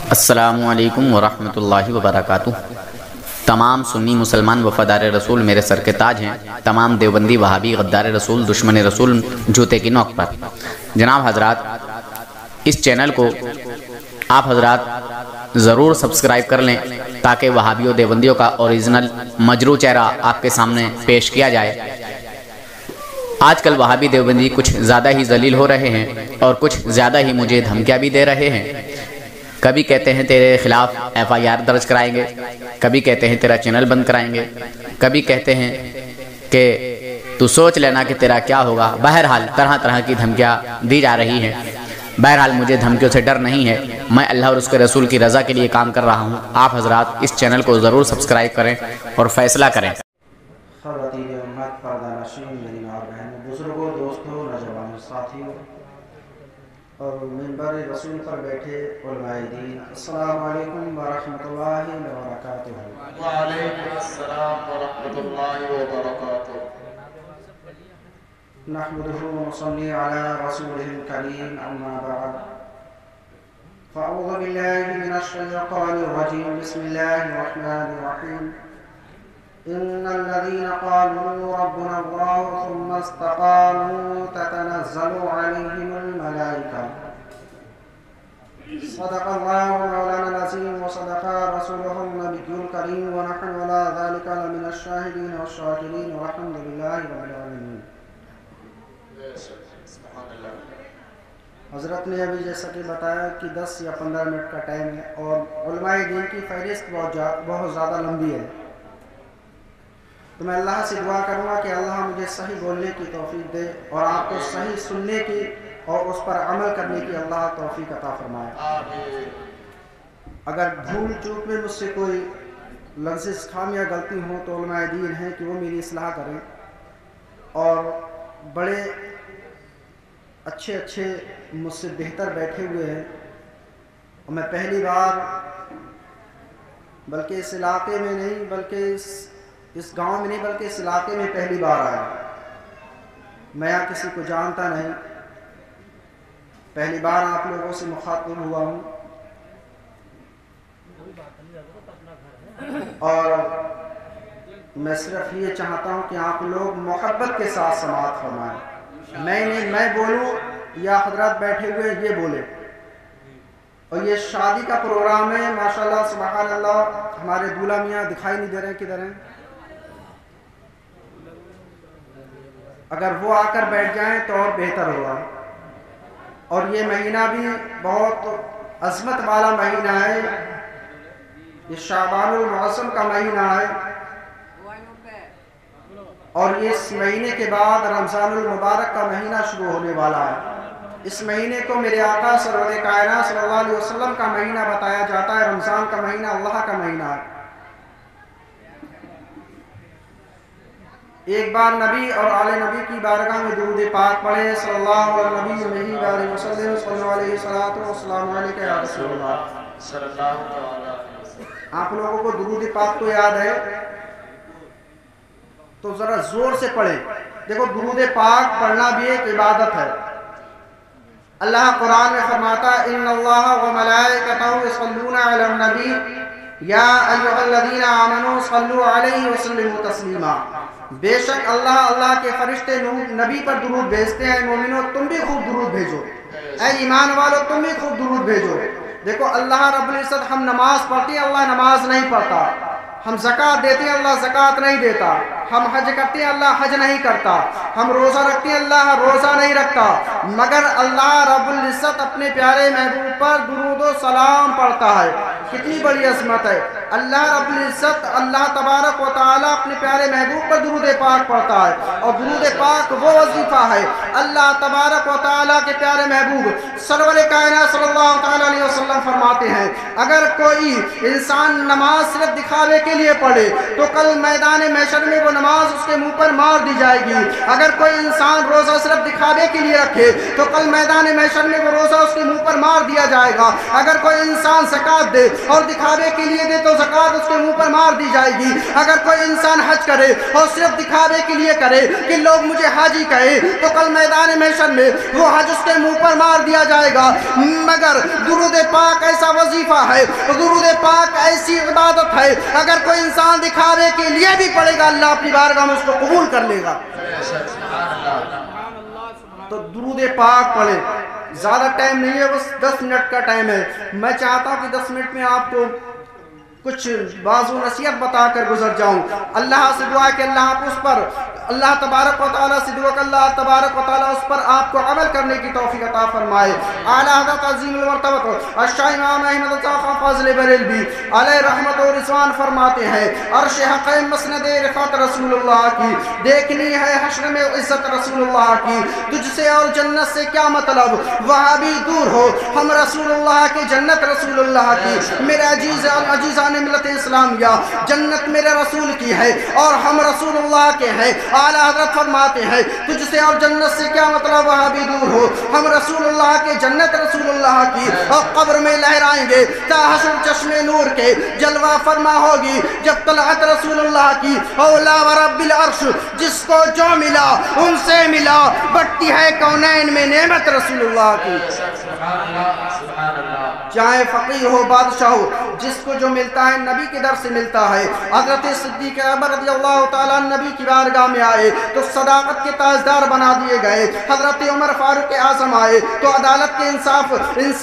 السلام علیکم ورحمۃ اللہ وبرکاتہ۔ تمام سنی مسلمان وفادار رسول میرے سر کے تاج ہیں، تمام دیوبندی وہابی غدار رسول دشمن رسول جوتے کی نوک پر۔ جناب حضرات، اس چینل کو آپ حضرات ضرور سبسکرائب کر لیں تاکہ وہابیوں دیوبندیوں کا اوریجنل مجروح چہرہ آپ کے سامنے پیش کیا جائے۔ آج کل وہابی دیوبندی کچھ زیادہ ہی ذلیل ہو رہے ہیں اور کچھ زیادہ ہی مجھے دھمکیاں بھی دے رہے ہیں۔ کبھی کہتے ہیں تیرے خلاف FIR درج کرائیں گے، کبھی کہتے ہیں تیرا چینل بند کرائیں گے، کبھی کہتے ہیں کہ تو سوچ لینا کہ تیرا کیا ہوگا۔ بہرحال طرح طرح کی دھمکیاں دی جا رہی ہیں۔ بہرحال مجھے دھمکیوں سے ڈر نہیں ہے، میں اللہ اور اس کے رسول کی رضا کے لیے کام کر رہا ہوں۔ آپ حضرات اس چینل کو ضرور سبسکرائب کریں اور فیصلہ کریں۔ خواتین امت، پردہ نشین، میری ماں بہنوں، بزرگوں، دوستوں، نوجوانوں، ساتھیوں اور منبر رسول پر بیٹھے علماء دین، السلام علیکم ورحمۃ اللہ وبرکاتہ۔ وعلیکم السلام ورحمۃ اللہ وبرکاتہ۔ نحمدہ ونصلی علی رسولہ الکریم، اما بعد فاعوذ باللہ من الشیطان الرجیم، بسم اللہ الرحمن الرحیم۔ ان الذين قالوا ربنا الله ثم استقاموا تتنزل عليهم الملائكة صدق الله مولانا العظيم وصدق رسوله النبي الكريم ونحن على ذلك لمن الشاهدين والشاكرين والحمد لله رب العالمين۔ حضرت نے ابھی جیسا کہ بتایا کہ 10 یا 15 منٹ کا ٹائم ہے اور علماء دین کی فہرست بہت زیادہ لمبی ہے، تو میں اللہ سے دعا کروں گا کہ اللہ مجھے صحیح بولنے کی توفیق دے اور آپ کو صحیح سننے کی اور اس پر عمل کرنے کی اللہ توفیق عطا فرمائے۔ اگر بھول چوک میں مجھ سے کوئی لفظ خام یا غلطی ہو تو علماء دین ہیں کہ وہ میری اصلاح کریں، اور بڑے اچھے مجھ سے بہتر بیٹھے ہوئے ہیں، اور میں پہلی بار بلکہ اس علاقے میں نہیں بلکہ اس گاؤں میں نہیں بلکہ اس علاقے میں پہلی بار آیا۔ میں یہاں کسی کو جانتا نہیں، پہلی بار آپ لوگوں سے مخاطب ہوا ہوں، اور میں صرف یہ چاہتا ہوں کہ آپ لوگ محبت کے ساتھ سماعت فرمائیں۔ میں بولوں یا حضرات بیٹھے ہوئے یہ بولے۔ اور یہ شادی کا پروگرام ہے، ماشاءاللہ سبحان اللہ، ہمارے دولہا میاں دکھائی نہیں دے رہے، کدھر ہیں؟ اگر وہ آ کر بیٹھ جائیں تو اور بہتر ہوگا۔ اور یہ مہینہ بھی بہت عظمت والا مہینہ ہے، یہ شعبان المعظم کا مہینہ ہے، اور یہ اس مہینے کے بعد رمضان المبارک کا مہینہ شروع ہونے والا ہے۔ اس مہینے کو میرے آقا سرور کائنات صلی اللہ علیہ وسلم کا مہینہ بتایا جاتا ہے، رمضان کا مہینہ اللہ کا مہینہ ہے۔ ایک بار نبی اور آل نبی کی بارگاہ میں درود پاک پڑھیں، صلی اللہ علیہ وسلم، صلی اللہ علیہ وسلم علیکہ یا رسول اللہ صلی اللہ علیہ وسلم۔ آپ لوگوں کو درود پاک کو یاد ہے تو ذرا زور سے پڑھیں۔ دیکھو درود پاک پڑھنا بھی ایک عبادت ہے۔ اللہ قرآن میں فرماتا ہے ان اللہ وملائکتہ یصلون علی النبی یا ایھا الذین آمنوا صلوا علیہ وسلموا تسلیما۔ بے شک اللہ کے فرشتے نبی پر درود بھیجتے ہیں۔ مومنو تم بھی خوب درود بھیجو، اے ایمان والو تم بھی خوب درود بھیجو۔ دیکھو اللہ رب العزت، ہم نماز پڑھتے ہیں اللہ نماز نہیں پڑھتا، ہم زکوٰۃ دیتے ہیں اللہ زکوٰۃ نہیں دیتا، ہم حج کرتے ہیں اللہ حج نہیں کرتا، ہم روزہ رکھتے ہیں اللہ روزہ نہیں رکھتا، مگر اللہ رب العزت اپنے پیارے محبوب پر درود و سلام پڑھتا ہے۔ کتنی بڑی عظمت ہے! اللہ رب العزت، اللہ تبارک و تعالیٰ اپنے پیارے محبوب پر درود پاک پڑھتا ہے، اور درود پاک وہ وظیفہ ہے اللہ تبارک و تعالیٰ کے پیارے محبوب سرور کائنات صلی اللہ علیہ وسلم वसल्लम फरमाते हैं, अगर कोई इंसान नमाज सिर्फ दिखावे के लिए पढ़े तो कल मैदान महशर में वो नमाज उसके मुंह पर मार दी जाएगी। अगर कोई इंसान रोज़ा सिर्फ दिखावे के लिए रखे तो कल मैदान महशर में वो रोज़ा उसके मुंह पर मार दिया जाएगा। अगर कोई इंसान ज़कात दे और दिखावे के लिए दे तो ज़कात उसके मुंह पर मार दी जाएगी। अगर कोई इंसान हज करे और सिर्फ दिखावे के लिए करे कि लोग मुझे हाजी कहे तो कल मैदान महशर में वो हज उसके मुंह पर मार दिया जाएगा। मगर दुरूद पाक ऐसा वजीफा है, दुरूद पाक ऐसी इबादत है, अगर कोई इंसान दिखावे के लिए भी पढ़ेगा अल्लाह अपनी बारगाह में उसको कबूल कर लेगा। तो दुरूद पाक पढ़े, ज़्यादा टाइम नहीं है, बस 10 मिनट का टाइम है। मैं चाहता हूँ कि 10 मिनट में आपको कुछ बाज़ नसीहत बता कर गुजर जाऊँ। अल्लाह से दुआ कि अल्लाह आप उस पर, अल्लाह तबारक व तआला से दुआ कि अल्लाह तबारक व तआला उस पर आपको अमल करने की तौफीक अता फरमाए। आला हज़रत अज़ीमुल मर्तबत अश-शाह इमाम अहमद ज़ाफ़ा फ़ाज़िल बरेलवी अलैहि रहमत व रिज़वान फरमाते हैं, अर्श हक़ मसनद रिफ़ात रसूलुल्लाह की, देखनी है हश्र में इज़्ज़त रसूलुल्लाह की, तुझसे और जन्नत से क्या मतलब, वहाँ भी दूर हो, हम रसूलुल्लाह की, जन्नत रसूलुल्लाह की। मेरे अजीज़ और अजीज़ान मिल्लत इस्लामिया, जन्नत मेरे रसूल की है और हम रसूलुल्लाह के हैं। आला हज़रत फरमाते हैं, तुझसे और जन्नत से क्या मतलब, वहाँ भी दूर हो, हम रसूलुल्लाह के, जन्नत रसूलुल्लाह की, और कब्र में लहराएंगे ताहशुर चश्मे नूर के, जलवा फरमा होगी जब तलअत रसूलुल्लाह की। औला व रब्बिल अर्श, जिसको जो मिला उनसे मिला, बढ़ती है कौनैन में नेमत रसूलुल्लाह की। चाहे फकीर हो बादशाह हो, जिसको जो मिलता है नबी के दर से मिलता है। हज़रत सिद्दीक़ अकबर रज़ियल्लाहु ताला नबी की बारगाह में आए तो सदाकत के ताजदार बना दिए गए। हज़रत उमर फारूक आज़म आए तो अदालत के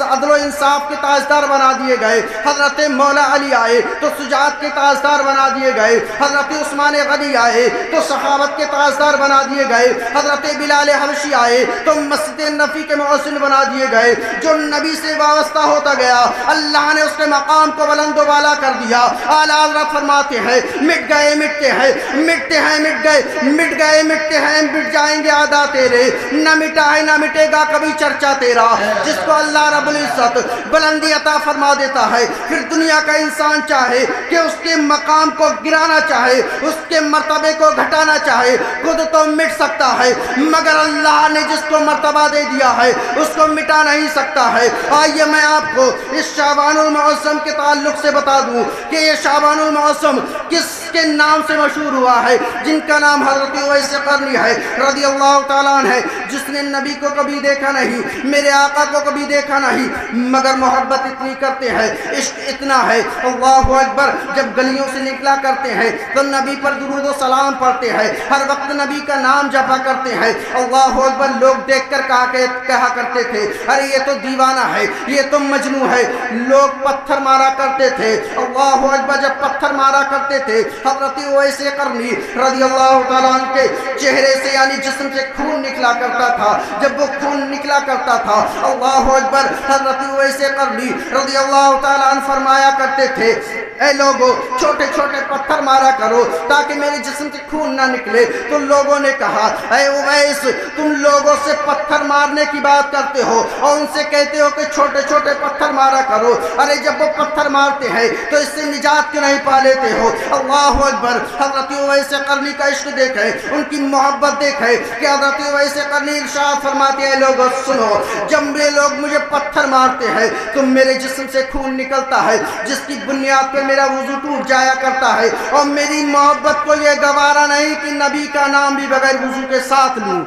अदल इंसाफ के ताजदार बना दिए गए। हज़रत मौला अली आए तो सुजात के ताजदार बना दिए गए। हज़रत उस्मान गनी आए तो सखावत के ताजदार बना दिए गए। हज़रत बिलाल हबशी आए तो मस्जिद नबी के मुअज्जिन बना दिए गए। जो नबी से वाबस्ता होता गया अल्लाह ने उसके मकाम को बुलंद वाला कर दिया। आला हज़रत फरमाते हैं, मिट गए मिटते हैं, मिटते हैं मिट गए, मिट गए मिटते हैं, मिट जाएंगे आदा तेरे, न मिटा है न मिटेगा कभी चर्चा तेरा। जिसको अल्लाह रब्बुल इज्जत बुलंदी अता फरमा देता है, फिर दुनिया का इंसान चाहे कि उसके मकाम को गिराना चाहे, उसके मर्तबे को घटाना चाहे, खुद तो मिट सकता है, मगर अल्लाह ने जिसको मर्तबा दे दिया है उसको मिटा नहीं सकता है। आइए मैं आपको इस शाबानुल मुअज़्ज़म के ताल्लुक से बता दूं कि ये शाबानुल मुअज़्ज़म किसके नाम से मशहूर हुआ है, जिनका नाम हज़रत उवैस क़रनी है रज़ियल्लाहु ताला अन्हु है, जिसने नबी को कभी देखा नहीं, मेरे आका को कभी देखा नहीं, मगर मोहब्बत इतनी करते हैं, इश्क इतना है। अल्लाहु अकबर, जब गलियों से निकला करते हैं तो नबी पर दुरूद व सलाम पढ़ते हैं, हर वक्त नबी का नाम जपा करते हैं। अल्लाहु अकबर, लोग देखकर कहा करते थे, अरे ये तो दीवाना है, ये तो मजनू है। लोग पत्थर मारा करते थे। अल्लाहु अकबर, जब पत्थर मारा करते थे हज़रत उवैस क़रनी रज़ियल्लाहु ताला अन्हु के चेहरे से यानी जिस्म से खून निकला करता था। जब वो खून निकला करता था अल्लाहु अकबर, हज़रत उवैस क़रनी रज़ियल्लाहु ताला अन्हु फरमाया करते थे, ऐ लोगों, छोटे छोटे पत्थर मारा करो ताकि मेरे जिस्म से खून ना निकले। तो लोगों ने कहा, ऐ उवैस, तुम लोगों से पत्थर मारने की बात करते हो और उनसे कहते हो कि छोटे छोटे पत्थर मारा करो। अरे जब वो पत्थर मारते हैं तो इससे निजात क्यों नहीं पा लेते हो। अल्लाहु अकबर, हज़रत उवैस क़रनी का इश्क देखे, उनकी मोहब्बत देखे कि हज़रत उवैस क़रनी इरशाद फरमाते हैं, लोगों सुनो, जब ये लोग मुझे पत्थर मारते हैं तो मेरे जिस्म से खून निकलता है, जिसकी बुनियाद पर मेरा वुज़ू टूट जाया करता है, और मेरी मोहब्बत को ये गवारा नहीं कि नबी का नाम भी बगैर वुज़ू के साथ लूँ।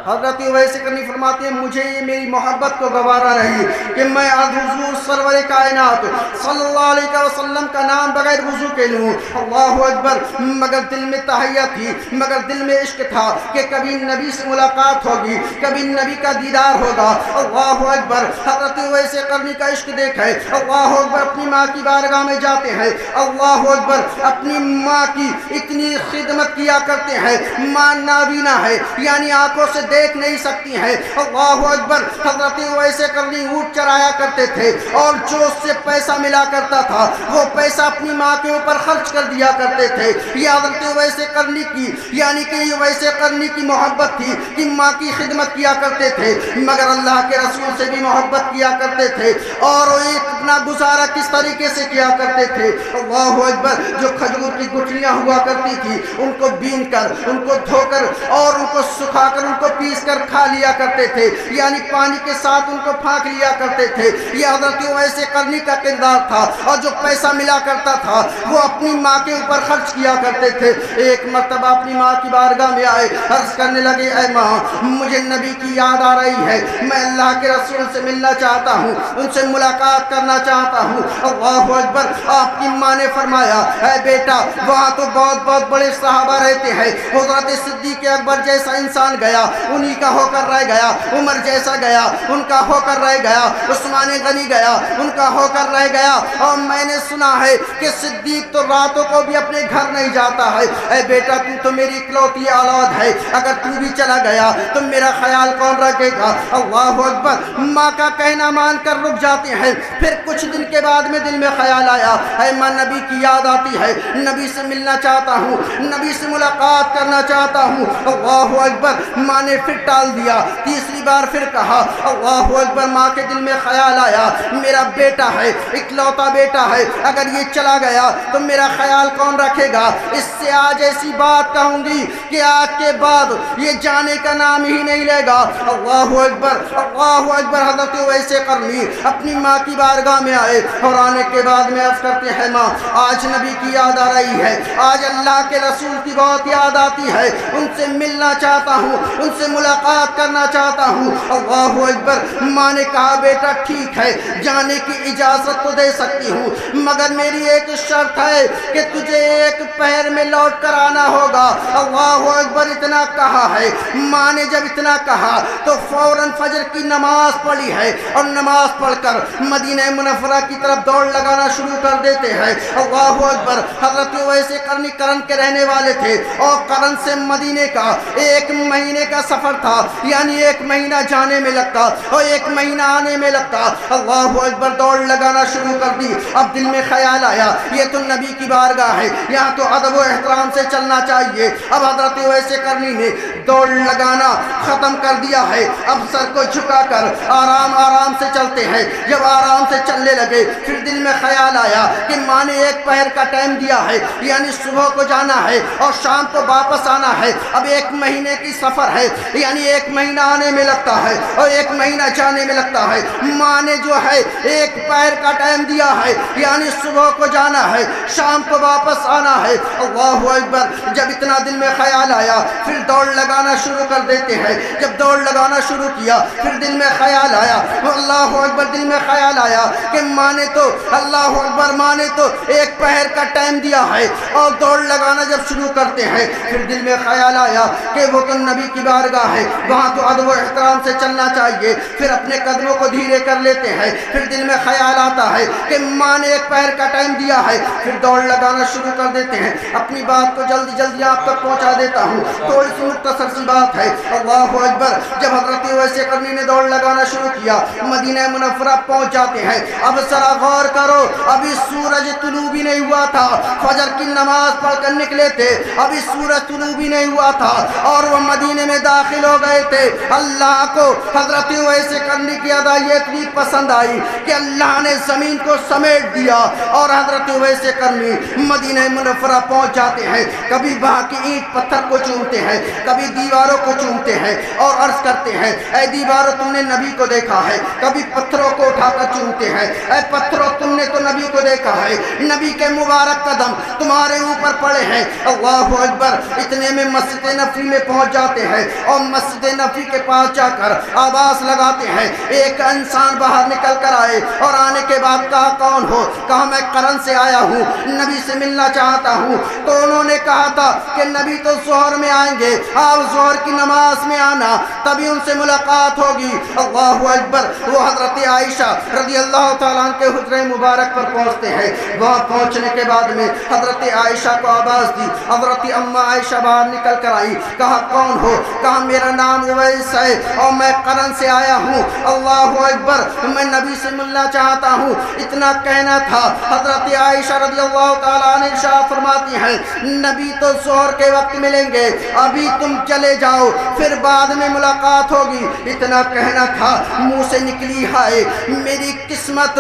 हज़रत उवैस क़रनी फरमाते हैं, मुझे ये मेरी मोहब्बत को गवारा रही कि मैं हुज़ूर सरवर कायनात सल्लल्लाहु अलैहि वसल्लम का नाम बगैर वुज़ू के लूँ। अल्लाहु अकबर, मगर दिल में तहय्या थी, मगर दिल में इश्क था कि कभी नबी से मुलाकात होगी, कभी नबी का दीदार होगा। अल्लाहु अकबर, हज़रत उवैस क़रनी का इश्क देखे। अल्लाहु अकबर, अपनी माँ की बारगाह में जाते हैं। अल्लाहु अकबर, अपनी माँ की इतनी खिदमत किया करते हैं, माँ नाबीना है यानी आंखों से देख नहीं सकती हैं। अल्लाह अकबर। हजरत वैसे करनी ऊँट चराया करते थे और जो उससे पैसा मिला करता था वो पैसा अपनी माँ के ऊपर खर्च कर दिया करते थे। ये हजरत वैसे करनी की यानी कि ये वैसे करनी की मोहब्बत थी कि माँ की खिदमत किया करते थे मगर अल्लाह के रसूल से भी मोहब्बत किया करते थे और एक अपना गुजारा किस तरीके से किया करते थे। अल्लाह अकबर। जो खजूर की गुठलियाँ हुआ करती थी उनको बीन कर, उनको धोकर और उनको सुखाकर, उनको पीस कर खा लिया करते थे, यानी पानी के साथ उनको फाँक लिया करते थे। यह हजरत वैसे करनी का किरदार था और जो पैसा मिला करता था वो अपनी माँ के ऊपर खर्च किया करते थे। एक मर्तबा अपनी माँ की बारगाह में आए, अर्ज करने लगे, ऐ माँ मुझे नबी की याद आ रही है, मैं अल्लाह के रसूल से मिलना चाहता हूँ, उनसे मुलाकात करना चाहता हूँ। अल्लाहु अकबर। आपकी माँ ने फरमाया, ऐ बेटा वहाँ तो बहुत बहुत बड़े सहाबा रहते हैं, हज़रत सिद्दीक़ अकबर जैसा इंसान गया उन्हीं का होकर रह गया, उमर जैसा गया उनका होकर रह गया, उस्मान गनी गया उनका होकर रह गया, और मैंने सुना है कि सिद्दीक़ तो रातों को भी अपने घर नहीं जाता है। ऐ बेटा तू तो मेरी इकलौती औलाद है, अगर तू भी चला गया तो मेरा ख्याल कौन रखेगा। अल्लाहु अकबर। माँ का कहना मान कर रुक जाते हैं। फिर कुछ दिन के बाद में दिल में ख्याल आया, है माँ नबी की याद आती है, नबी से मिलना चाहता हूँ, नबी से मुलाकात करना चाहता हूँ। अल्लाहु अकबर। माँ ने फिर टाल दिया, तीसरी बार फिर कहा। अल्लाहु अकबर। माँ के दिल में ख्याल आया, मेरा बेटा है, इकलौता बेटा है, अगर ये चला गया तो मेरा ख्याल कौन रखेगा। इससे आज ऐसी बात कहूँगी कि आज के बाद ये जाने का नाम ही नहीं लेगा। अल्लाहु अकबर। अल्लाहु अकबर। हज़रत वैसे करनी अपनी माँ की बारगाह में आए और आने के बाद में अर्ज़ करते हैं, माँ आज नबी की याद आ रही है, आज अल्लाह के रसूल की बहुत याद आती है, उनसे मिलना चाहता हूँ, उनसे मुलाकात करना चाहता हूँ। अल्लाहु अकबर। माँ ने कहा, बेटा ठीक है, जाने की इजाज़त तो दे सकती हूँ मगर मेरी एक शर्त है कि तुझे एक पहर में लौट कर आना होगा। अल्लाहु अकबर। इतना कहा है। माँ ने जब इतना कहा तो फौरन फजर की नमाज पढ़ी है और नमाज पढ़कर मदीना मुनव्वरा की तरफ दौड़ लगाना शुरू कर देते हैं। अल्लाहु अकबर। हज़रत वैसे करनी करन के रहने वाले थे और करन से मदीने का 1 महीने का सफ़र था, यानी 1 महीना जाने में लगता और 1 महीना आने में लगता। अल्लाहु अकबर। दौड़ लगाना शुरू कर दी। अब दिल में ख्याल आया, ये तो नबी की बारगाह है, यहाँ तो अदब व एहतराम से चलना चाहिए। अब हज़रत वैसे करनी ने दौड़ लगाना ख़त्म कर दिया है, अब सर को झुकाकर आराम आराम से चलते हैं। जब आराम से चलने लगे फिर दिल में ख्याल आया कि माँ ने 1 पहर का टाइम दिया है, यानी सुबह को जाना है और शाम को वापस आना है। अब 1 महीने की सफ़र है, यानी 1 महीना आने में लगता है और 1 महीना जाने में लगता है। माँ ने जो है 1 पहर का टाइम दिया है, यानी सुबह को जाना है, शाम को वापस आना है। अल्लाहु अकबर। जब इतना दिल में ख्याल आया फिर दौड़ लगाना शुरू कर देते हैं। जब दौड़ लगाना शुरू किया फिर दिल में ख्याल आया, अल्लाहु अकबर। दिल में ख्याल आया कि माँ ने तो, अल्लाहु अकबर, माँ ने तो 1 पहर का टाइम दिया है और दौड़ लगाना जब शुरू करते हैं फिर दिल में ख्याल आया कि वो तो नबी की बारगाह है, वहाँ तो अदब व एहतराम से चलना चाहिए। फिर अपने कदमों को धीरे कर लेते हैं। फिर दिल में ख्याल आता है कि माँ ने 1 पहर का टाइम दिया है, फिर दौड़ लगाना शुरू कर देते हैं। अपनी बात को जल्दी जल्दी आप तक पहुँचा देता हूँ, थोड़ी सी मुख्तसर सी बात है। अल्लाहु अकबर। जब हज़रत वैसे करनी ने दौड़ लगाना शुरू किया, मदीना मुनव्वरा पहुँच जाते हैं। अब ज़रा गौर करो, अभी सूरज तुलू भी नहीं हुआ था, फजर की नमाज पढ़कर निकले थे, अभी सूरज तुलू भी नहीं हुआ था और वह मदीने में दाखिल हो गए थे। अल्लाह को हज़रत वैसे करनी की अदा ये इतनी पसंद आई कि अल्लाह ने ज़मीन को समेट दिया और हज़रत वैसे करनी मदीना मुनव्वरा पहुँच जाते हैं। कभी वहाँ की ईंट पत्थर को चूमते हैं, कभी दीवारों को चूमते हैं और अर्ज़ करते हैं, ऐ दीवारों तुमने नबी को देखा है। कभी पत्थरों को उठाकर चूमते हैं, ऐ पत्थरों तुमने तो नबी को देखा है, नबी के मुबारक कदम तुम्हारे ऊपर पड़े हैं। अल्लाहु अकबर। इतने में मस्जिद नबवी में पहुँच जाते हैं और मस्जिद नबवी के पास जाकर आवाज़ लगाते हैं। एक इंसान बाहर निकल कर आए और आने के बाद कहा, कौन हो? कहा, मैं करन से आया हूँ, नबी से मिलना चाहता हूँ। तो उन्होंने कहा था कि नबी तो ज़ोहर में आएंगे, आप ज़ोहर की नमाज में आना, तभी उनसे मुलाकात होगी। अल्लाहु अकबर। वो हज़रत عائشہ رضی اللہ تعالیٰ عنہ کے حجرہ مبارک پر پہنچتے ہیں. وہاں پہنچنے کے بعد میں حضرت عائشہ کو آواز دی. حضرت اماں عائشہ باہر نکل کر آئی. کہا کون ہو؟ کہا میرا نام اویس ہے اور میں قرن سے آیا ہوں. اللہ اکبر، میں نبی سے ملنا چاہتا ہوں. اتنا کہنا تھا. حضرت عائشہ رضی اللہ تعالیٰ عنہ ارشاد فرماتی ہیں نبی تو ظہر کے وقت ملیں گے، ابھی تم چلے جاؤ، پھر بعد میں ملاقات ہوگی. اتنا کہنا تھا، منہ سے نکلی ہے میری قسمت،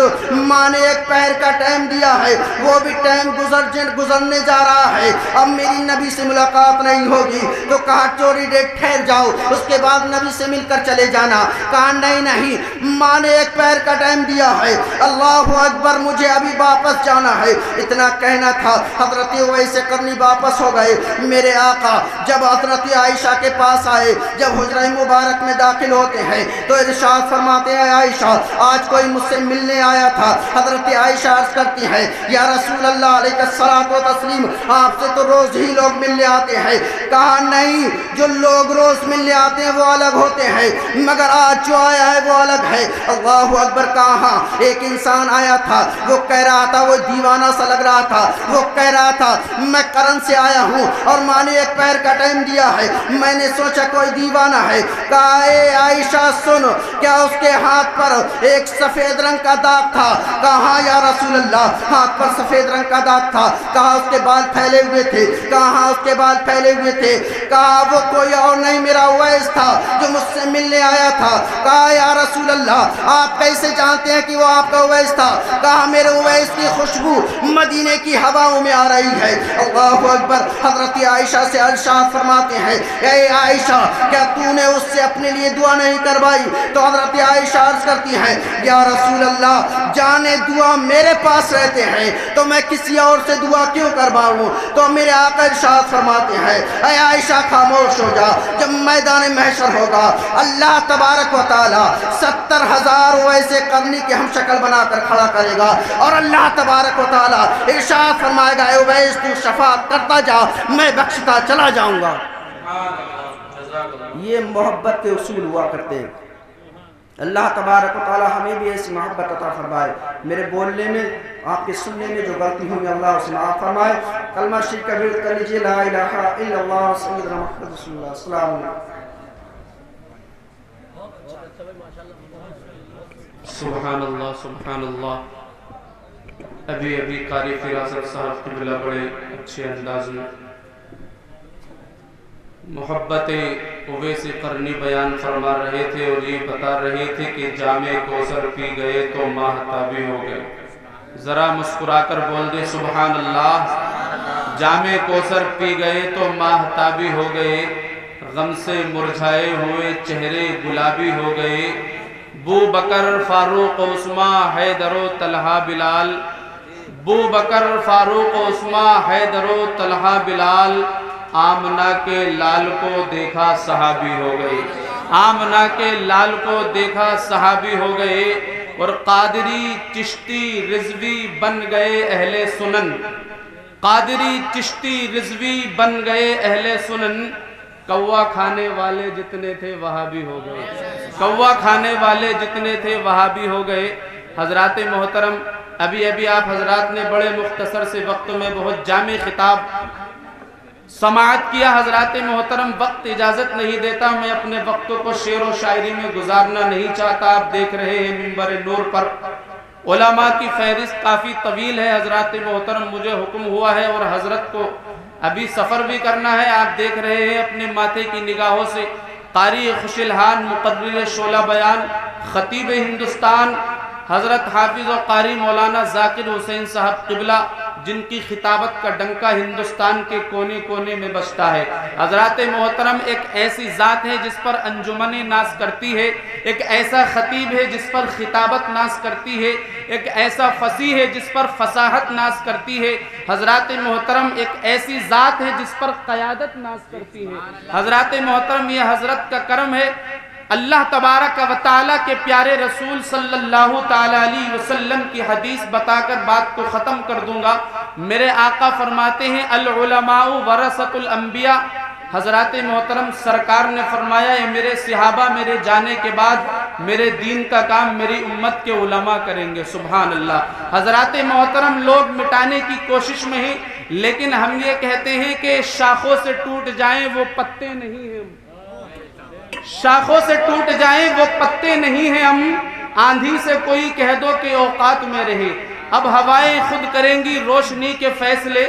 ماں نے ایک پہر کا ٹائم دیا ہے، وہ بھی ٹائم گزرنے جا رہا ہے، اب میری نبی سے ملاقات نہیں ہوگی. تو کہا چوری ڈیٹ ٹھہر جاؤ، اس کے بعد نبی سے مل کر چلے جانا. کہا نہیں، ماں نے ایک پہر کا ٹائم دیا ہے، اللہ اکبر، مجھے ابھی واپس جانا ہے. اتنا کہنا تھا. حضرت اویس قرنی واپس ہو گئے. میرے آقا جب حضرت عائشہ کے پاس آئے، جب حجرہ مبارک میں داخل ہوتے ہیں تو ارشاد فرماتے ہیں عائشہ آج کوئی مجھ سے ملنے آیا تھا. حضرت عائشہ عرض کرتی ہیں یا رسول اللہ علیہ الصلوۃ والتسلیم، آپ سے تو روز ہی لوگ ملنے آتے ہیں. کہا نہیں، جو لوگ روز ملنے آتے ہیں وہ الگ ہوتے ہیں، مگر آج جو آیا ہے وہ الگ ہے. اللہ اکبر. کہا ایک انسان آیا تھا، وہ کہہ رہا تھا، وہ دیوانہ سا لگ رہا تھا، وہ کہہ رہا تھا میں قرن سے آیا ہوں اور ماں نے ایک پیر کا ٹائم دیا ہے، میں نے سوچا کوئی دیوانہ ہے. کہا اے عائشہ سن، کیا اس کے ہاتھ پر ایک سفید رنگ کا داغ تھا؟ کہا یا رسول اللہ ہاتھ پر سفید رنگ کا داغ تھا. کہا اس کے بال پھیلے ہوئے تھے؟ کہا اس کے بال پھیلے ہوئے تھے. کہا وہ کوئی اور نہیں، میرا اویس تھا جو مجھ سے ملنے آیا تھا. کہا یا رسول اللہ آپ کیسے جانتے ہیں کہ وہ آپ کا اویس تھا؟ کہا میرے اویس کی خوشبو مدینے کی ہواؤں میں آ رہی ہے. اللہ اکبر. حضرت عائشہ سے ارشاد فرماتے ہیں اے عائشہ کیا تو نے اس سے اپنے لیے دعا نہیں کروائی؟ تو حضرت عائشہ عرض کرتی ہیں یا رسول اللہ جانے دعا میرے پاس رہتے ہیں تو میں کسی اور سے دعا کیوں کرواؤں؟ تو میرے آقا ارشاد فرماتے ہیں اے عائشہ خاموش ہو جا. جب میدان محشر ہوگا اللہ تبارک و تعالی 70,000 ویسے قرنی کے ہم شکل بنا کر کھڑا کرے گا اور اللہ تبارک و تعالی ارشاد فرمائے گا اے اویس تو شفاعت کرتا جا، میں بخشتا چلا جاؤں گا. یہ محبت کے اصول ہوا کرتے ہیں. اللہ تبارک و تعالی ہمیں بھی ایسی محبت عطا فرمائے. میرے بولنے میں آپ کے سننے میں جو غلطی ہوئی اللہ اسے معاف فرمائے. کلمہ شریف کا ورد کر لیجیے لا الہ الا اللہ سیدنا محمد رسول اللہ. السلام علیکم. سبحان اللہ سبحان اللہ. ابھی قاری فراست صاحب قبلہ بڑے اچھے انداز میں محبت اویس قرنی بیان فرما رہے تھے اور یہ بتا رہے تھے کہ جامِ کوثر پی گئے تو ماہتابی ہو گئے. ذرا مسکرا کر بول دے سبحان اللہ. جامِ کوثر پی گئے تو ماہتابی ہو گئے، غم سے مرجھائے ہوئے چہرے گلابی ہو گئے. بو بکر فاروق عثمان حیدر و طلحہ بلال، بو بکر فاروق عثمان حیدر و طلحہ بلال، آمنہ کے لال کو دیکھا صحابی ہو گئے. آمنہ کے لال کو دیکھا صحابی ہو گئے. اور قادری چشتی رضوی بن گئے اہل سنن. قادری چشتی رضوی بن گئے اہل سنن. کوا کھانے والے جتنے تھے وہابی ہو گئے. کوا کھانے والے جتنے تھے وہابی ہو گئے. حضرات محترم ابھی آپ حضرات نے بڑے مختصر سے وقت میں بہت جامع خطاب سماعت کیا. حضرات محترم وقت اجازت نہیں دیتا، میں اپنے وقت کو شعر و شاعری میں گزارنا نہیں چاہتا. آپ دیکھ رہے ہیں منبر نور پر علماء کی فہرست کافی طویل ہے. حضرات محترم مجھے حکم ہوا ہے اور حضرت کو ابھی سفر بھی کرنا ہے. آپ دیکھ رہے ہیں اپنے ماتھے کی نگاہوں سے قاری خوش الحان مقرر شعلہ بیان خطیب ہندوستان حضرت حافظ و قاری مولانا ذاکر حسین صاحب قبلہ، جن کی خطابت کا ڈنکا ہندوستان کے کونے کونے میں بجتا ہے. حضرات محترم ایک ایسی ذات ہے جس پر انجمنیں ناز کرتی ہے، ایک ایسا خطیب ہے جس پر خطابت ناز کرتی ہے، ایک ایسا فصیح ہے جس پر فصاحت ناز کرتی ہے. حضرات محترم ایک ایسی ذات ہے جس پر قیادت ناز کرتی ہے. حضرات محترم یہ حضرت کا کرم ہے. اللہ تبارک و تعالیٰ کے پیارے رسول صلی اللہ تعالیٰ علیہ وسلم کی حدیث بتا کر بات کو ختم کر دوں گا. میرے آقا فرماتے ہیں العلماء ورثۃ الانبیاء. حضرات محترم سرکار نے فرمایا ہے میرے صحابہ میرے جانے کے بعد मेरे दीन का काम मेरी उम्मत के उलमा करेंगे। सुभान अल्लाह। हजरात मोहतरम, लोग मिटाने की कोशिश में ही, लेकिन हम ये कहते हैं कि शाखों से टूट जाएं वो पत्ते नहीं हैं, शाखों से टूट जाएं वो पत्ते नहीं हैं हम। आंधी से कोई कह दो कि औकात में रहे। अब हवाएं खुद करेंगी रोशनी के फैसले,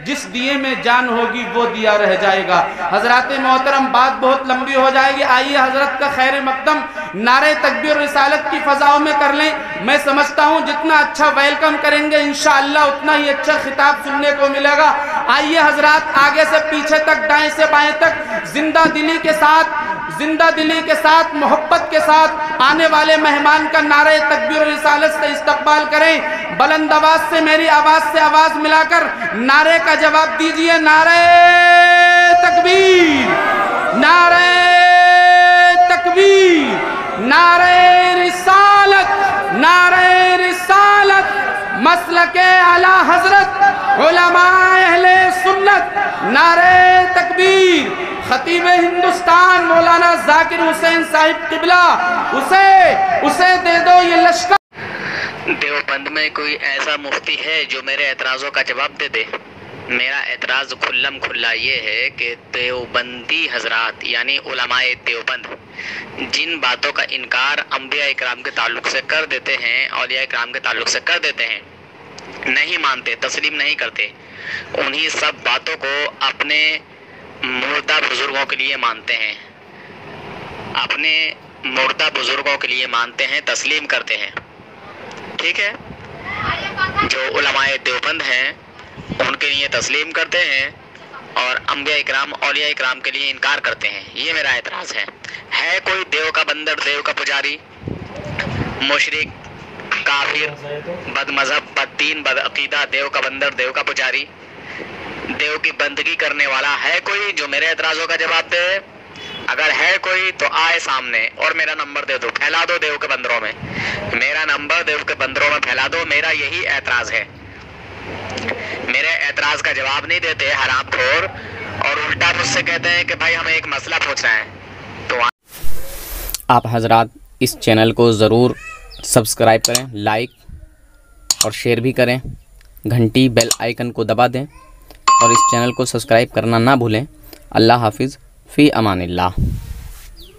जिस दिए में जान होगी वो दिया रह जाएगा। हजरात मोहतरम, बात बहुत लंबी हो जाएगी। आइए हजरत का खैर मकदम नारे तकबीर रिसालत की फजाओं में कर लें। मैं समझता हूँ जितना अच्छा वेलकम करेंगे इंशाअल्लाह उतना ही अच्छा खिताब सुनने को मिलेगा। आइए हजरात, आगे से पीछे तक, दाएं से बाएं तक जिंदा दिली के साथ मोहब्बत के साथ आने वाले मेहमान का नारे तकबीर रिसालत से इस्तकबाल करें। बुलंद आवाज से, मेरी आवाज से आवाज मिलाकर नारे का जवाब दीजिए। नारे तकबीर, नारे तकबीर, नारे रिसालत, नारे रिसालत, मसलके आला हजरत उलमाए अहले सुन्नत, नारे तकबीर। खतीब हिंदुस्तान मौलाना जाकिर हुसैन साहिब किबला, उसे दे दो ये लश्कर। देवबंद में कोई ऐसा मुफ्ती है जो मेरे एतराज़ों का जवाब दे दे? मेरा एतराज़ खुल्लम खुल्ला ये है कि देवबंदी हजरात यानी उलमाए देवबंद जिन बातों का इनकार अंबिया इकराम के ताल्लुक से कर देते हैं, औलिया इकराम के ताल्लुक से कर देते हैं, नहीं मानते, तस्लीम नहीं करते, उन्हीं सब बातों को अपने मुर्दा बुजुर्गों के लिए मानते हैं, अपने मुर्दा बुजुर्गों के लिए मानते हैं, तस्लीम करते हैं। ठीक है, जो उलमाए देवबंद हैं उनके लिए तस्लीम करते हैं और अंबिया इकराम औलिया इकराम के लिए इनकार करते हैं। ये मेरा एतराज़ है कोई देव का बंदर, देव का पुजारी, मुशरिक, काफिर, बदमज़हब, बददीन, बदअकीदा, देव का बंदर, देव का पुजारी, देव की बंदगी करने वाला है कोई जो मेरे एतराज़ों का जवाब दे? अगर है कोई तो आए सामने और मेरा नंबर दे दो, फैला दो देव के बंदरों में, मेरा नंबर देव के बंदरों में फैला दो। मेरा यही एतराज़ है। मेरे एतराज़ का जवाब नहीं देते हरामखोर, और उल्टा मुझसे कहते हैं कि भाई हमें एक मसला पूछना है। तो आप हजरात इस चैनल को ज़रूर सब्सक्राइब करें, लाइक और शेयर भी करें, घंटी बेल आइकन को दबा दें और इस चैनल को सब्सक्राइब करना ना भूलें। अल्लाह हाफिज़, फ़ी अमानिल्लाह।